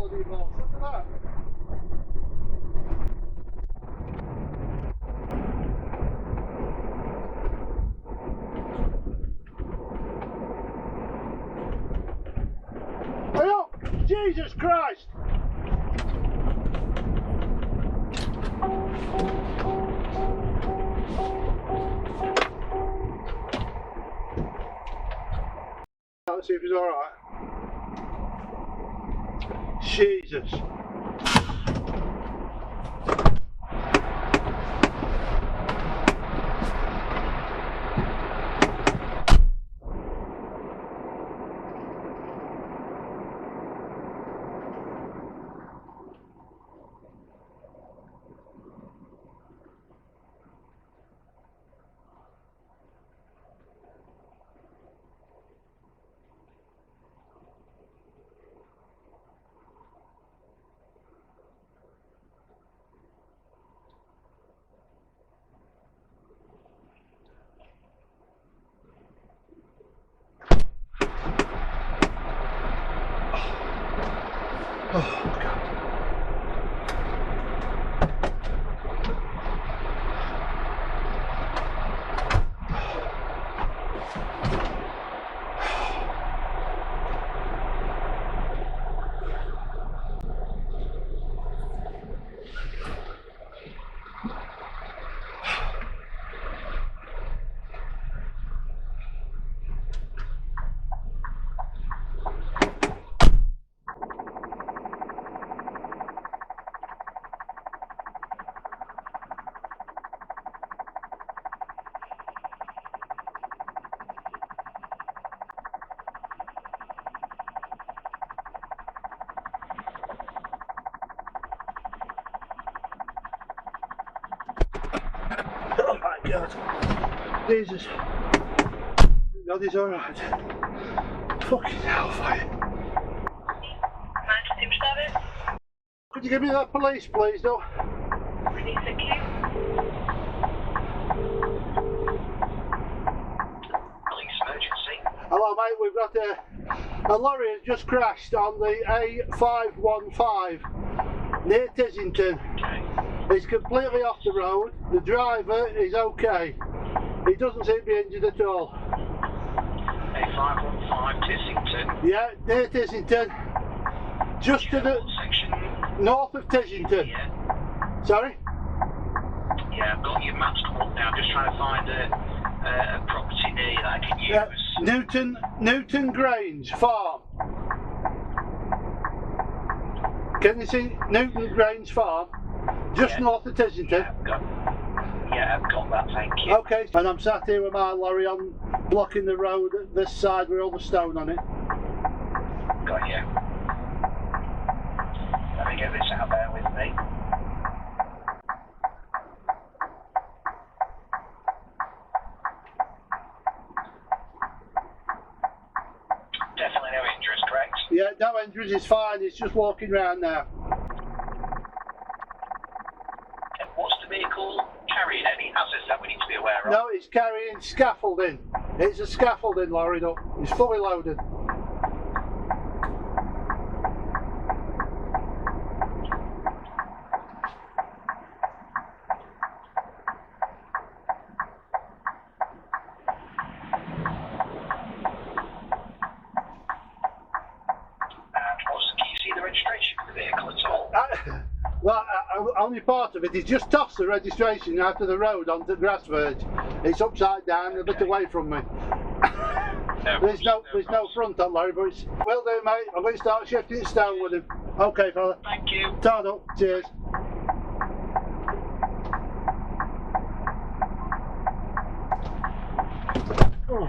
bloody boss, look at that. Oh, Jesus Christ! Let's see if he's alright. Jesus. Oh, God. Oh my God. Jesus. God, he's alright. Fucking hellfire. Could you give me that police, please, though? Police, thank you. Police emergency. Hello, mate. We've got a lorry has just crashed on the A515 near Tissington. Okay. It's completely off the road. The driver is okay. He doesn't seem to be injured at all. A515 Tissington. Yeah, near Tissington. Just to the Section. north of Tissington. Yeah. Sorry? Yeah, I've got your maps come up now. I'm just trying to find a property near you that I can use. Newton Grange Farm. Can you see Newton Grange Farm? Just north of Tissington. I've got that, thank you. Okay, and I'm sat here with my lorry on blocking the road at this side with all the stone on it. Got you. Let me get this out there with me. Definitely no injuries, correct? Yeah, no injuries, it's fine, it's just walking around now. What's the vehicle carrying? Any hazards that we need to be aware of? No, it's carrying scaffolding. It's a scaffolding lorry, look. It's fully loaded. Can you see the registration for the vehicle at all? Only part of it. He's just tossed the registration out of the road onto the grass verge. It's upside down, a bit away from me. There's no front on lorry, but it's will do, mate. I'm going to start shifting stone with him. Okay, fella. Thank you. Turn up. Cheers. Oh.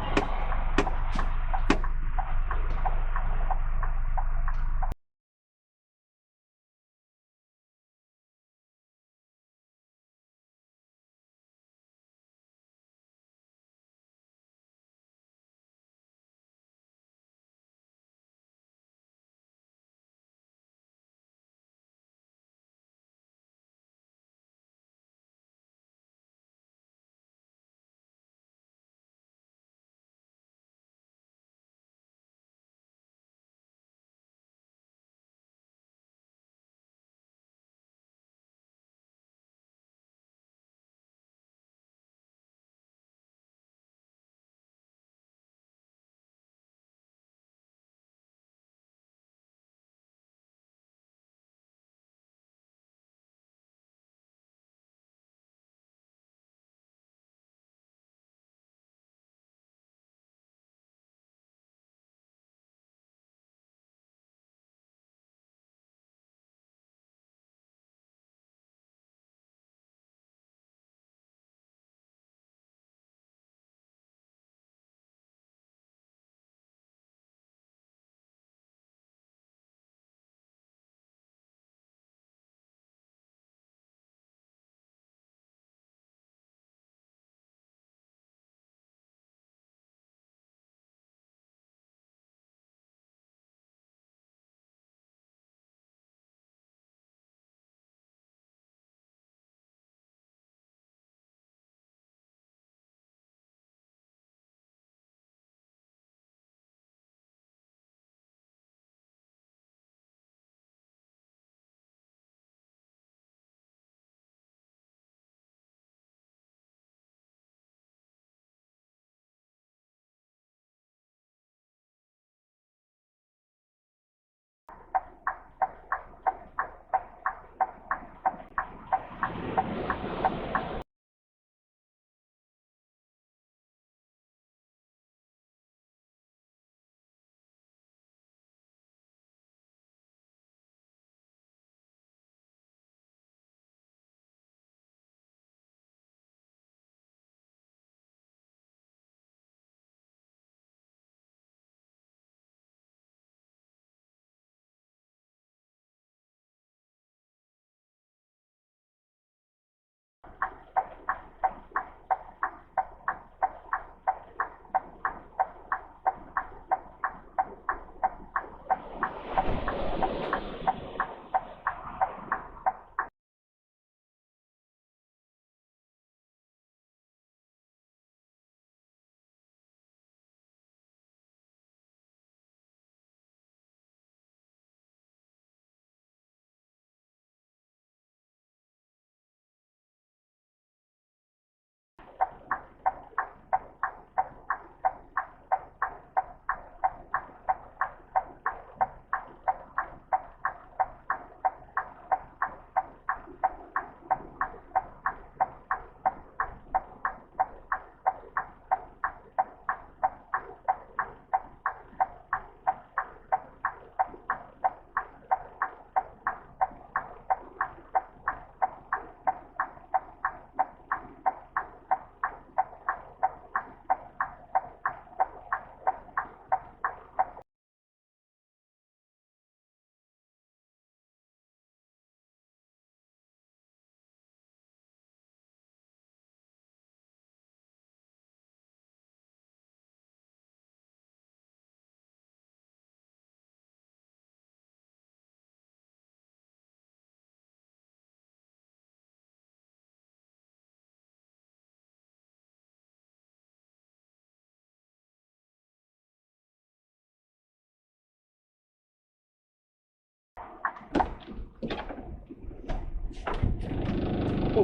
There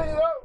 you go.